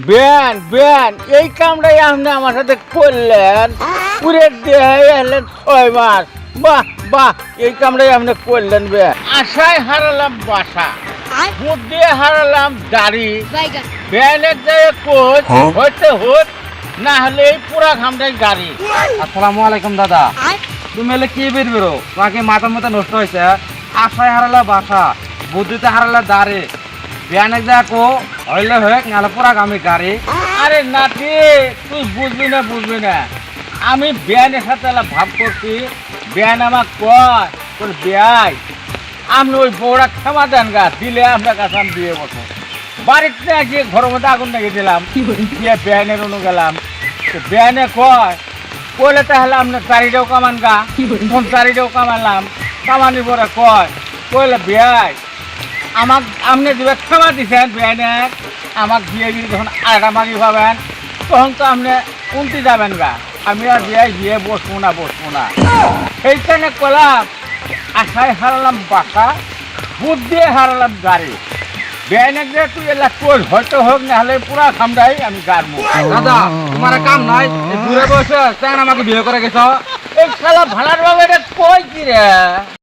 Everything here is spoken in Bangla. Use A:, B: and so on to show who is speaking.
A: বেন বেন এই কামটাই আপনি আমার সাথে করলেন পুরে দেহে এলেন 6 মাস বাহ বাহ এই কামটাই আপনি করলেন বেন আশায় হারালাম বাসা ভোট দিয়ে হারালাম দাড়ি বেনের জায়গায় কোচ হইতে হোক না হলে এই পুরা ঘামটাই গাড়ি।
B: আসসালামু আলাইকুম দাদা। তুমি এলে কি বের বেরো তোমাকে মাথা মাথা নষ্ট হয়েছে। আশায় হারালা বাসা বুদ্ধিতে হারালা দাঁড়ে বিয়ান এক দেখো হইলে হয়ে নাহলে পুরা গামি গাড়ি।
A: আরে নাতি তুই বুঝবি না আমি বেয়ানের সাথে ভাব করছি বেয়ান আমার কয় তোর বেয়াই আপনি ওই বউরা ক্ষমা দেন গা দিলে আপনার কাছে আমি দিয়ে বসো বাড়িতে গিয়ে ঘরের মধ্যে আগুন লেগে দিলাম দিয়ে বেয়ানের অনু গেলাম বেয়ানে কয় কইলে তাহলে আপনার চারিটাও কামান গা তখন চারিটাও কামালাম কামানির পরে কয় কইলে বেয়াই আমাক আপনি দিবে ক্ষমা দিচ্ছেন বেয়ানে আমাক বিয়ে দিয়ে যখন আরেকটা মাগি পাবেন তখন তো আপনি উল্টি যাবেন গা আমি আর বিয়ে বসবো না সেইখানে কলাম আশায় হারালাম বাসা বুধ দিয়ে হারালাম গাড়ি বেআইনে যে তুই এলা কোচ হয়তো হোক না হলে পুরা খামড়াই আমি গাড়বো।
B: দাদা তোমার কাম নাই দূরে বসে আমাকে বিয়ে করে গেছ
A: এই খেলা ভাড়ার বাবা এটা কই কি রে।